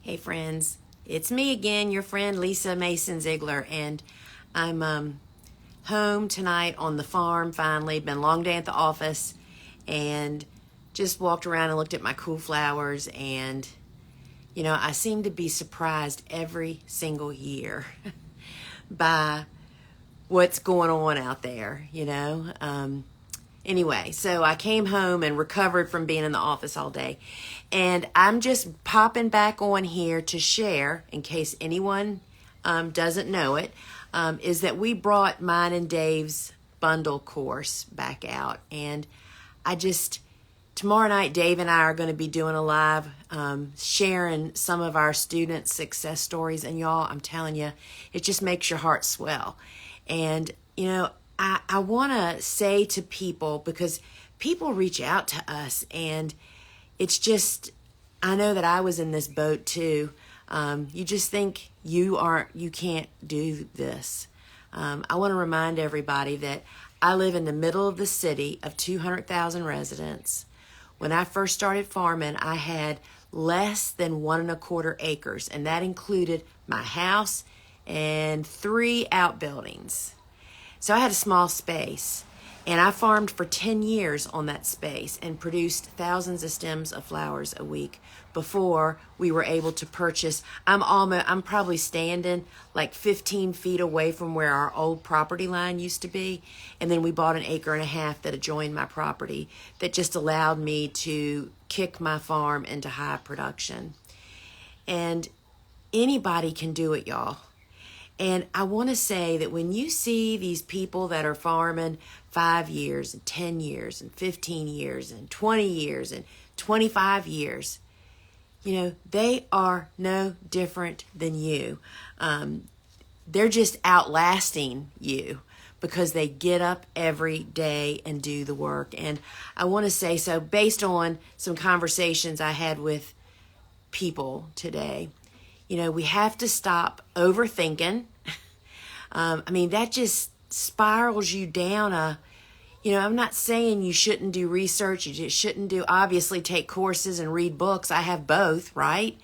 Hey friends, it's me again, your friend Lisa Mason Ziegler, and I'm home tonight on the farm finally. Been a long day at the office and just walked around and looked at my cool flowers, and I seem to be surprised every single year by what's going on out there. Anyway, so I came home and recovered from being in the office all day. And I'm just popping back on here to share, in case anyone doesn't know it, is that we brought mine and Dave's bundle course back out. And tomorrow night, Dave and I are going to be doing a live sharing some of our students' success stories. And y'all, I'm telling you, it just makes your heart swell. And, I want to say to people, because people reach out to us, and it's just, I know that I was in this boat too. You just think you can't do this. I want to remind everybody that I live in the middle of the city of 200,000 residents. When I first started farming, I had less than 1.25 acres, and that included my house and 3 outbuildings. So I had a small space, and I farmed for 10 years on that space and produced thousands of stems of flowers a week before we were able to purchase. I'm probably standing like 15 feet away from where our old property line used to be. And then we bought 1.5 acres that adjoined my property that just allowed me to kick my farm into high production. And anybody can do it, y'all. And I want to say that when you see these people that are farming 5 years and 10 years and 15 years and 20 years and 25 years, they are no different than you. They're just outlasting you because they get up every day and do the work. And I want to say, so based on some conversations I had with people today, we have to stop overthinking. That just spirals you down I'm not saying you shouldn't do research. You just shouldn't obviously take courses and read books. I have both, right?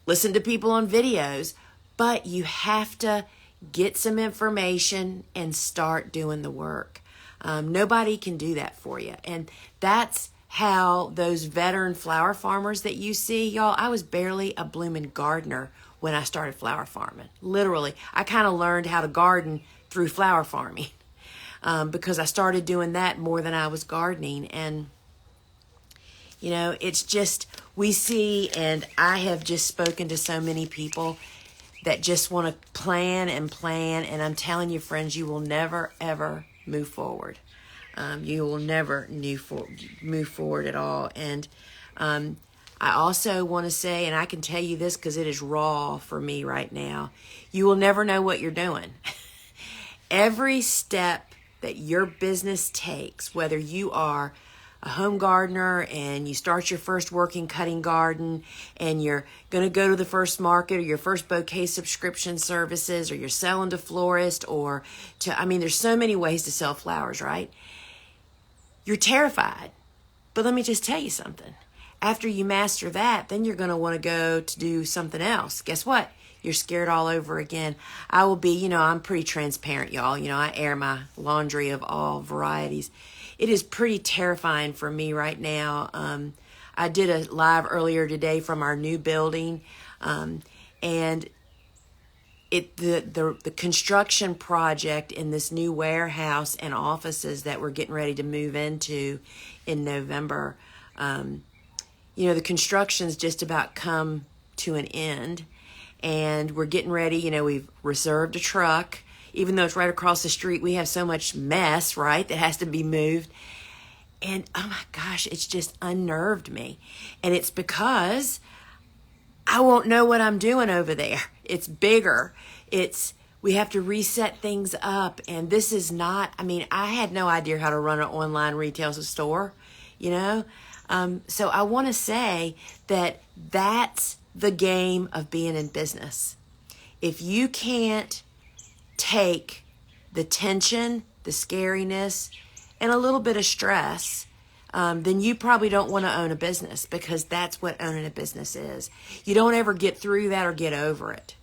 Listen to people on videos, but you have to get some information and start doing the work. Nobody can do that for you. And that's how those veteran flower farmers that you see, y'all, I was barely a blooming gardener when I started flower farming. Literally, I kind of learned how to garden through flower farming because I started doing that more than I was gardening. And, it's just, we see, and I have just spoken to so many people that just want to plan. And I'm telling you, friends, you will never, ever move forward. You will never move forward at all. And I also want to say, and I can tell you this because it is raw for me right now, you will never know what you're doing. Every step that your business takes, whether you are a home gardener and you start your first working cutting garden and you're going to go to the first market or your first bouquet subscription services, or you're selling to florists, or there's so many ways to sell flowers, right? You're terrified. But let me just tell you something. After you master that, then you're going to want to go to do something else. Guess what? You're scared all over again. I will be, I'm pretty transparent, y'all. I air my laundry of all varieties. It is pretty terrifying for me right now. I did a live earlier today from our new building, and the construction project in this new warehouse and offices that we're getting ready to move into in November, the construction's just about come to an end, and we're getting ready. We've reserved a truck. Even though it's right across the street, we have so much mess, right, that has to be moved. And oh my gosh, it's just unnerved me. And it's because I won't know what I'm doing over there. It's bigger. We have to reset things up. And this is not, I had no idea how to run an online retail store, So I want to say that that's the game of being in business. If you can't take the tension, the scariness, and a little bit of stress then you probably don't want to own a business, because that's what owning a business is. You don't ever get through that or get over it.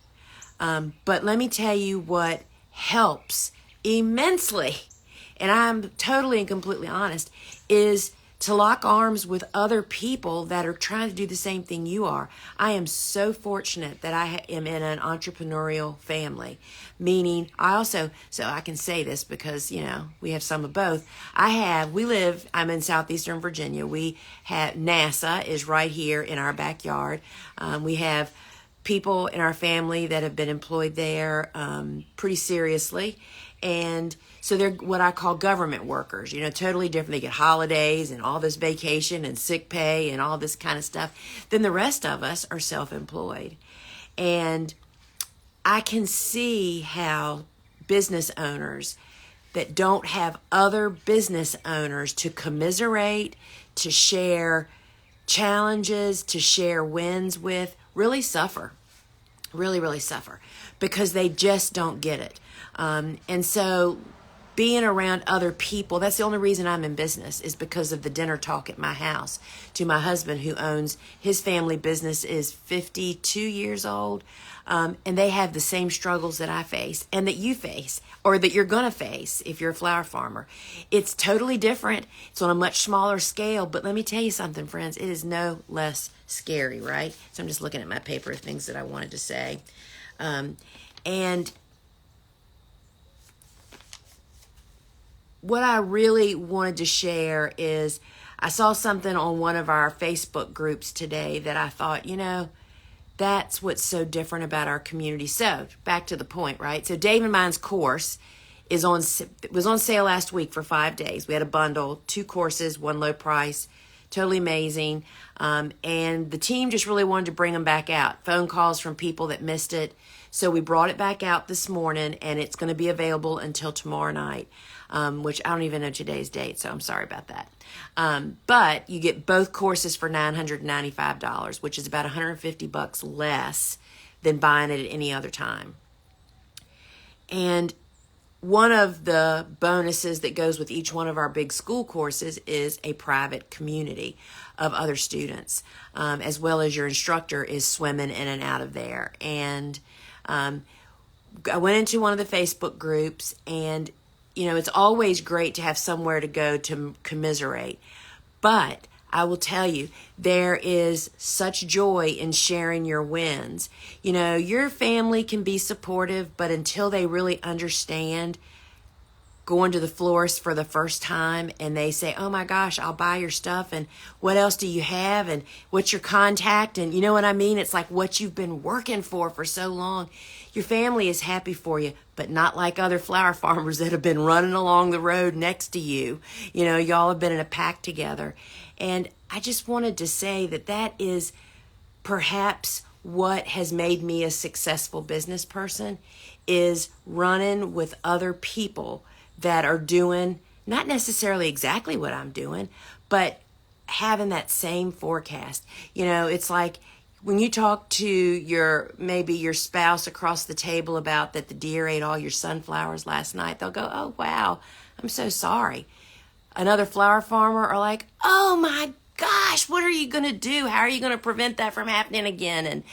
But let me tell you what helps immensely, and I'm totally and completely honest, is to lock arms with other people that are trying to do the same thing you are. I am so fortunate that I am in an entrepreneurial family, meaning so I can say this because, we have some of both. I'm in southeastern Virginia. We have NASA is right here in our backyard. We have people in our family that have been employed there pretty seriously. And so they're what I call government workers, totally different. They get holidays and all this vacation and sick pay and all this kind of stuff. Then the rest of us are self-employed. And I can see how business owners that don't have other business owners to commiserate, to share challenges, to share wins with, really suffer. Really, really suffer, because they just don't get it. And so being around other people, that's the only reason I'm in business, is because of the dinner talk at my house to my husband, who owns his family business, is 52 years old. And they have the same struggles that I face and that you face, or that you're going to face if you're a flower farmer. It's totally different. It's on a much smaller scale. But let me tell you something, friends. It is no less scary, right? So I'm just looking at my paper of things that I wanted to say. And what I really wanted to share is I saw something on one of our Facebook groups today that I thought, that's what's so different about our community. So back to the point, right? So Dave and mine's course was on sale last week for 5 days. We had a bundle, 2 courses, 1 low price, totally amazing. And the team just really wanted to bring them back out. Phone calls from people that missed it. So we brought it back out this morning, and it's going to be available until tomorrow night, which I don't even know today's date, so I'm sorry about that. But you get both courses for $995, which is about $150 less than buying it at any other time. And one of the bonuses that goes with each one of our big school courses is a private community of other students, as well as your instructor is swimming in and out of there. And I went into one of the Facebook groups, and it's always great to have somewhere to go to commiserate. But I will tell you, there is such joy in sharing your wins. Your family can be supportive, but until they really understand going to the florist for the first time and they say, oh my gosh, I'll buy your stuff, and what else do you have, and what's your contact, and you know what I mean? It's like what you've been working for so long. Your family is happy for you, but not like other flower farmers that have been running along the road next to you. Y'all have been in a pack together. And I just wanted to say that is perhaps what has made me a successful business person, is running with other people that are doing not necessarily exactly what I'm doing, but having that same forecast. It's like when you talk to maybe your spouse across the table about that the deer ate all your sunflowers last night, they'll go, oh, wow, I'm so sorry. Another flower farmer are like, oh my gosh, what are you going to do? How are you going to prevent that from happening again? And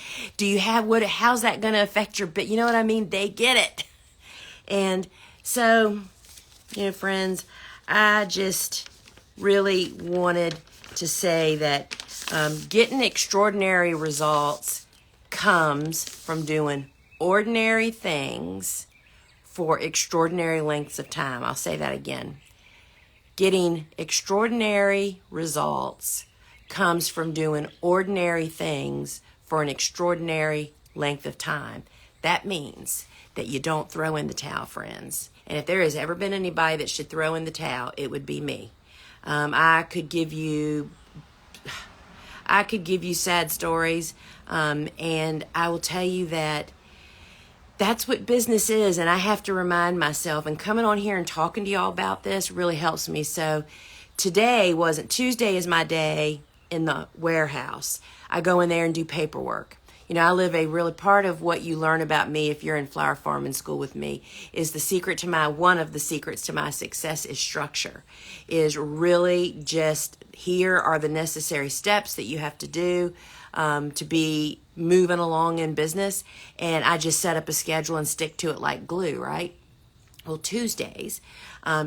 how's that going to affect your you know what I mean? They get it. And so, friends, I just really wanted to say that getting extraordinary results comes from doing ordinary things for extraordinary lengths of time. I'll say that again. Getting extraordinary results comes from doing ordinary things for an extraordinary length of time. That means that you don't throw in the towel, friends. And if there has ever been anybody that should throw in the towel, it would be me. I could give you sad stories, and I will tell you that that's what business is, and I have to remind myself, and coming on here and talking to y'all about this really helps me. So Tuesday is my day in the warehouse. I go in there and do paperwork. I live a really part of what you learn about me if you're in flower farming school with me is one of the secrets to my success is structure, is really just here are the necessary steps that you have to do to be moving along in business. And I just set up a schedule and stick to it like glue, right? Well, Tuesdays,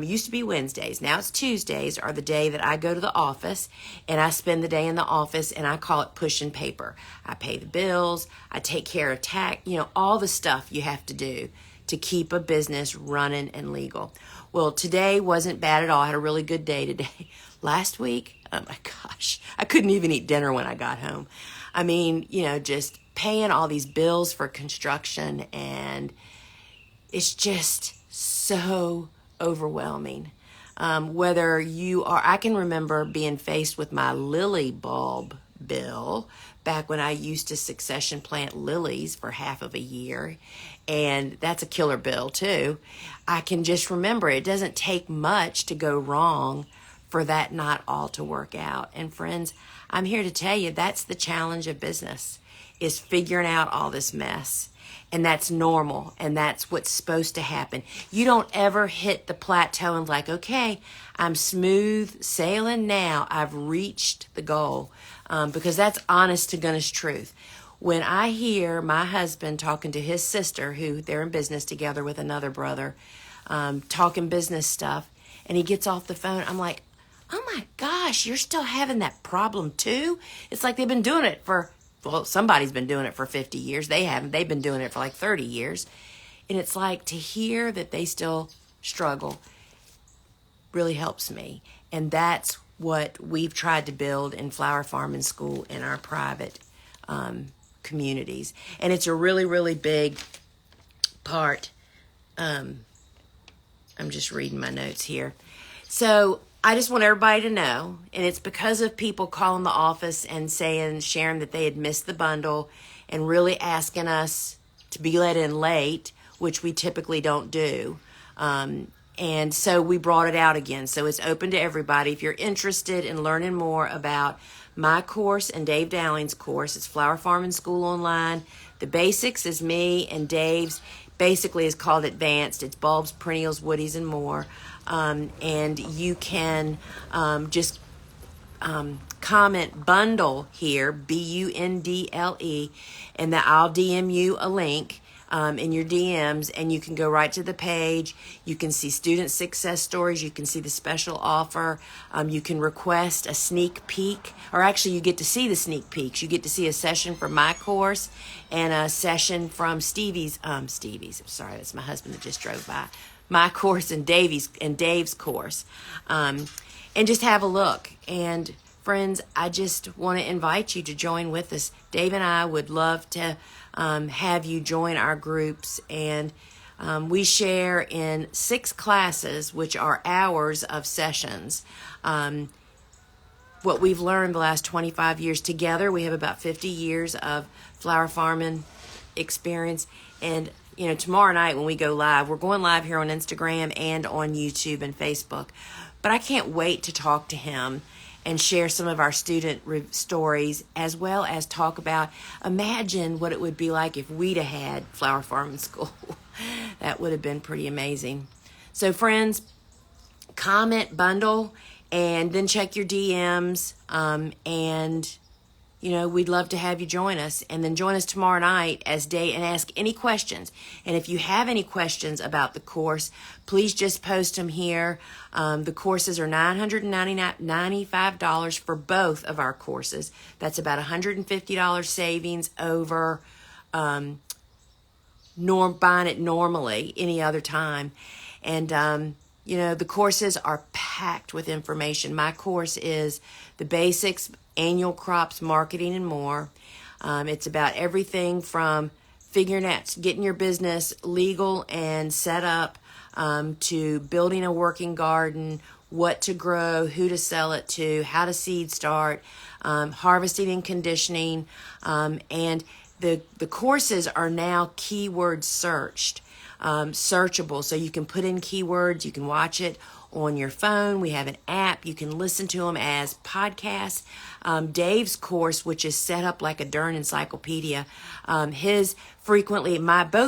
used to be Wednesdays. Now it's Tuesdays are the day that I go to the office and I spend the day in the office and I call it pushing paper. I pay the bills. I take care of tax, all the stuff you have to do to keep a business running and legal. Well, today wasn't bad at all. I had a really good day today. Last week, oh my gosh, I couldn't even eat dinner when I got home. I mean, just paying all these bills for construction, and it's just so overwhelming. I can remember being faced with my lily bulb bill back when I used to succession plant lilies for half of a year. And that's a killer bill too. I can just remember it doesn't take much to go wrong for that not all to work out. And friends, I'm here to tell you that's the challenge of business, is figuring out all this mess. And that's normal, and that's what's supposed to happen. You don't ever hit the plateau and like, okay, I'm smooth sailing now. I've reached the goal, because that's honest to goodness truth. When I hear my husband talking to his sister, who they're in business together with another brother, talking business stuff, and he gets off the phone, I'm like, oh my gosh, you're still having that problem too? It's like they've been doing it somebody's been doing it for 50 years. They haven't. They've been doing it for like 30 years. And it's like to hear that they still struggle really helps me. And that's what we've tried to build in Flower Farming School in our private communities. And it's a really, really big part. I'm just reading my notes here. So I just want everybody to know, and it's because of people calling the office and sharing that they had missed the bundle and really asking us to be let in late, which we typically don't do. And so we brought it out again. So it's open to everybody. If you're interested in learning more about my course and Dave Dowling's course, it's Flower Farming School Online. The basics is me, and Dave's basically is called Advanced. It's bulbs, perennials, woodies, and more. And you can just comment bundle here, BUNDLE, and that I'll DM you a link in your DMs, and you can go right to the page. You can see student success stories. You can see the special offer. You can request a sneak peek, or actually you get to see the sneak peeks. You get to see a session from my course and a session from Stevie's, sorry, that's my husband that just drove by. My course and Dave's course, and just have a look. And friends, I just want to invite you to join with us. Dave and I would love to have you join our groups, and we share in 6 classes, which are hours of sessions. What we've learned the last 25 years together, we have about 50 years of flower farming experience. And tomorrow night when we go live, we're going live here on Instagram and on YouTube and Facebook. But I can't wait to talk to him and share some of our student stories, as well as talk about, imagine what it would be like if we'd have had Flower Farming School. That would have been pretty amazing. So friends, comment bundle, and then check your DMs, and we'd love to have you join us, and then join us tomorrow night and ask any questions. And if you have any questions about the course, please just post them here. The courses are $995 for both of our courses. That's about $150 savings over buying it normally any other time. And the courses are packed with information. My course is the basics, annual crops, marketing, and more. It's about everything from figuring out, getting your business legal and set up, to building a working garden, what to grow, who to sell it to, how to seed start, harvesting and conditioning, and the courses are now keyword searchable. So you can put in keywords, you can watch it on your phone. We have an app. You can listen to them as podcasts. Dave's course, which is set up like a darn encyclopedia, both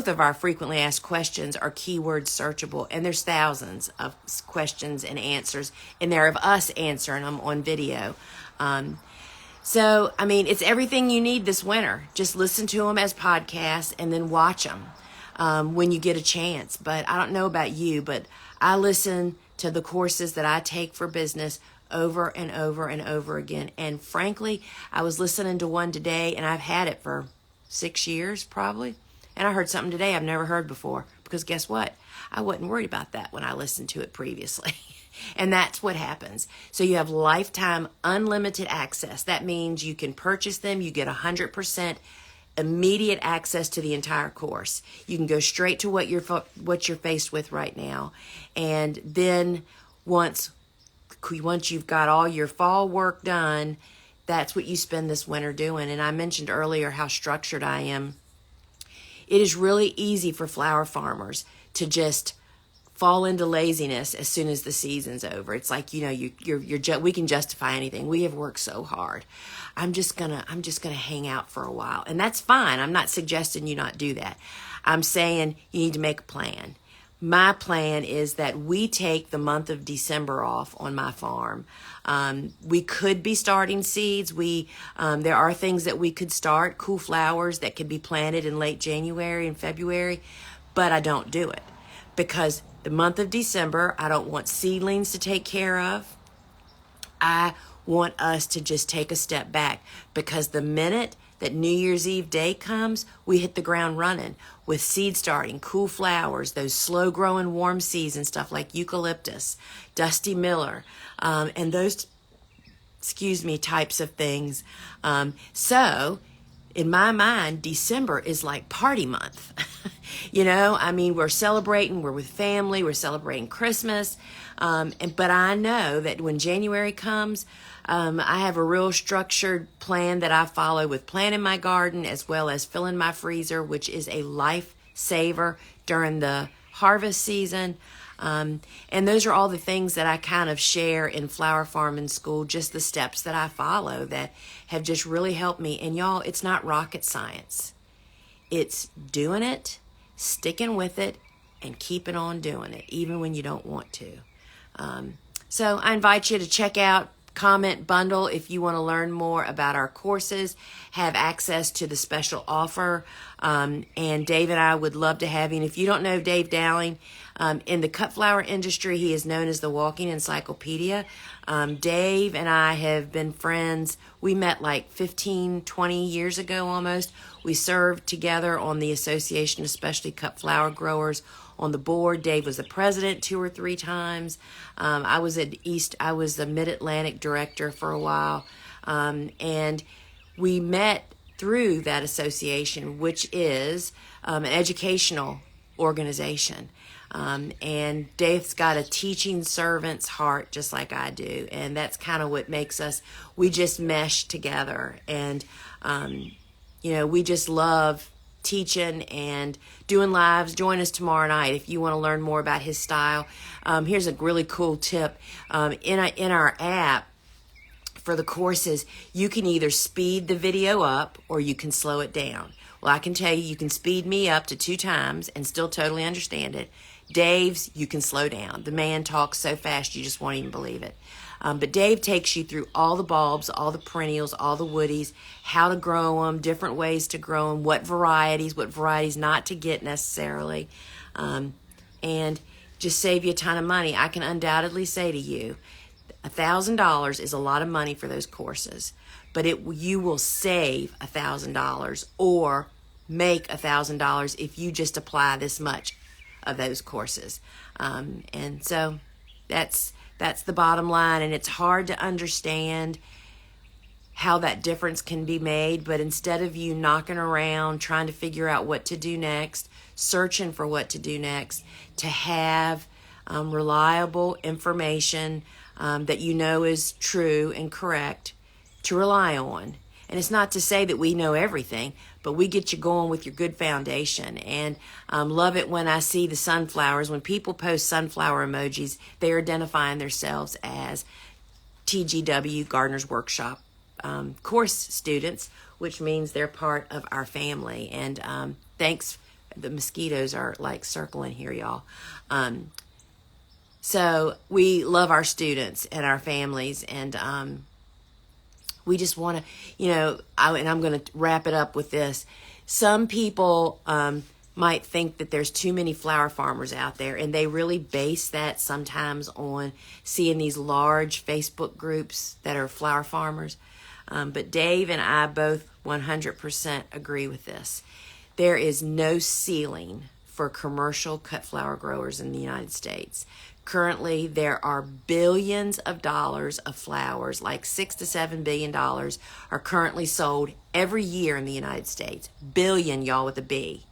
of our frequently asked questions are keyword searchable, and there's thousands of questions and answers in there of us answering them on video. So, I mean, it's everything you need this winter. Just listen to them as podcasts and then watch them when you get a chance. But I don't know about you, but I listen to the courses that I take for business over and over and over again. And frankly, I was listening to one today, and I've had it for 6 years probably. And I heard something today I've never heard before, because guess what? I wasn't worried about that when I listened to it previously. And that's what happens. So you have lifetime unlimited access. That means you can purchase them. You get 100% immediate access to the entire course. You can go straight to what you're faced with right now. And then once you've got all your fall work done, that's what you spend this winter doing. And I mentioned earlier how structured I am. It is really easy for flower farmers to just fall into laziness as soon as the season's over. It's like, we can justify anything. We have worked so hard. I'm just gonna hang out for a while, and that's fine. I'm not suggesting you not do that. I'm saying you need to make a plan. My plan is that we take the month of December off on my farm. We could be starting seeds. There are things that we could start, cool flowers that could be planted in late January and February, but I don't do it because the month of December, I don't want seedlings to take care of. I want us to just take a step back, because the minute that New Year's Eve day comes, we hit the ground running with seed starting, cool flowers, those slow growing warm seeds and stuff like eucalyptus, Dusty Miller, and those, types of things. So in my mind, December is like party month. We're celebrating, we're with family, we're celebrating Christmas. But I know that when January comes, I have a real structured plan that I follow with planting my garden as well as filling my freezer, which is a lifesaver during the harvest season. And those are all the things that I kind of share in Flower Farming School, just the steps that I follow that have just really helped me. And y'all, it's not rocket science. It's doing it, sticking with it, and keeping on doing it, even when you don't want to. So I invite you to check out Comment Bundle if you want to learn more about our courses, have access to the special offer, and Dave and I would love to have you. And if you don't know Dave Dowling, in the cut flower industry, he is known as the walking encyclopedia. Dave and I have been friends. We met like 15, 20 years ago almost. We served together on the Association of Specialty Cut Flower Growers on the board. Dave was the president 2 or 3 times. I was the Mid-Atlantic director for a while. And we met through that association, which is an educational organization. And Dave's got a teaching servant's heart just like I do. And that's kind of what makes us, we just mesh together. And, we just love teaching and doing lives. Join us tomorrow night if you want to learn more about his style. Here's a really cool tip. In our app for the courses, you can either speed the video up or you can slow it down. Well, I can tell you can speed me up to 2 times and still totally understand it. Dave's, you can slow down. The man talks so fast you just won't even believe it. But Dave takes you through all the bulbs, all the perennials, all the woodies, how to grow them, different ways to grow them, what varieties not to get necessarily, and just save you a ton of money. I can undoubtedly say to you, $1,000 is a lot of money for those courses, but you will save $1,000 or make $1,000 if you just apply this much of those courses. And so that's the bottom line, and it's hard to understand how that difference can be made, but instead of you knocking around trying to figure out what to do next, searching for what to do next, to have reliable information that you know is true and correct, to rely on. And it's not to say that we know everything, but we get you going with your good foundation. And love it when I see the sunflowers. When people post sunflower emojis, they're identifying themselves as TGW, Gardener's Workshop course students, which means they're part of our family. And thanks. The mosquitoes are like circling here, y'all. So we love our students and our families, and we just want to, and I'm going to wrap it up with this. Some people might think that there's too many flower farmers out there, and they really base that sometimes on seeing these large Facebook groups that are flower farmers. But Dave and I both 100% agree with this. There is no ceiling for commercial cut flower growers in the United States. Currently, there are billions of dollars of flowers, like $6 to $7 billion, are currently sold every year in the United States. Billion, y'all, with a B.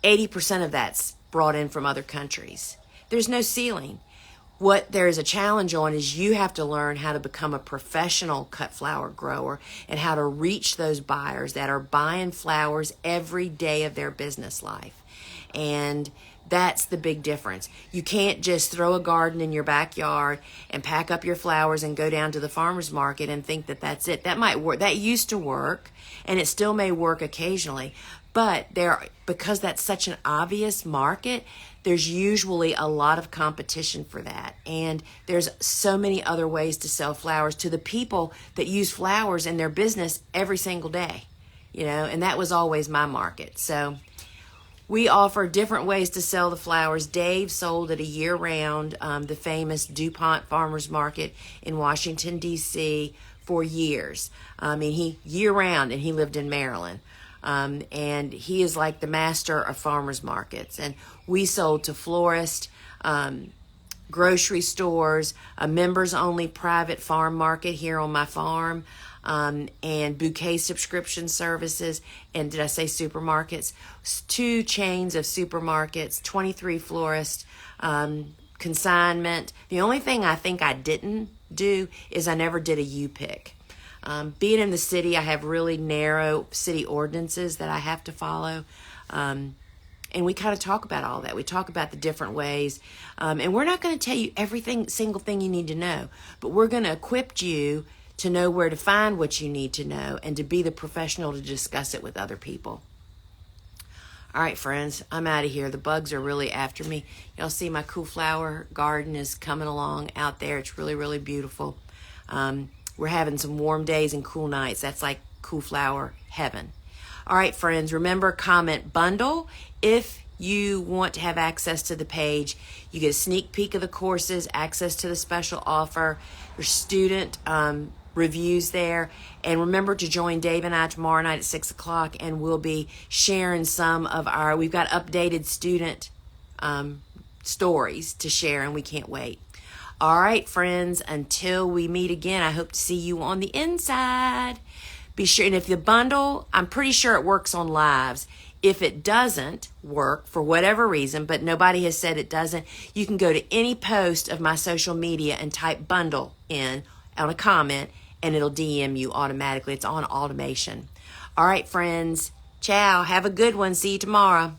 80% of that's brought in from other countries. There's no ceiling. What there is a challenge on is you have to learn how to become a professional cut flower grower and how to reach those buyers that are buying flowers every day of their business life. And that's the big difference. You can't just throw a garden in your backyard and pack up your flowers and go down to the farmer's market and think that that's it. That might work. That used to work, and it still may work occasionally. But because that's such an obvious market, there's usually a lot of competition for that. And there's so many other ways to sell flowers to the people that use flowers in their business every single day, and that was always my market. So we offer different ways to sell the flowers. Dave sold at a year-round, the famous DuPont Farmers Market in Washington, D.C. for years. He year-round, and he lived in Maryland. And he is like the master of farmers markets. And we sold to florists, grocery stores, a members-only private farm market here on my farm, and bouquet subscription services, and did I say supermarkets? 2 chains of supermarkets, 23 florists, consignment. The only thing I think I didn't do is I never did a U-pick. Being in the city, I have really narrow city ordinances that I have to follow. And we kind of talk about all that. We talk about the different ways. And we're not going to tell you single thing you need to know, but we're going to equip you to know where to find what you need to know and to be the professional to discuss it with other people. All right, friends, I'm out of here. The bugs are really after me. Y'all see my cool flower garden is coming along out there. It's really, really beautiful. We're having some warm days and cool nights. That's like cool flower heaven. All right, friends, remember, comment bundle. If you want to have access to the page, you get a sneak peek of the courses, access to the special offer, your student reviews there. And remember to join Dave and I tomorrow night at 6 o'clock, and we'll be sharing some of we've got updated student stories to share, and we can't wait. All right, friends, until we meet again, I hope to see you on the inside. Be sure, and if the bundle, I'm pretty sure it works on lives. If it doesn't work for whatever reason, but nobody has said it doesn't, you can go to any post of my social media and type bundle in on a comment, and it'll DM you automatically. It's on automation. All right, friends. Ciao. Have a good one. See you tomorrow.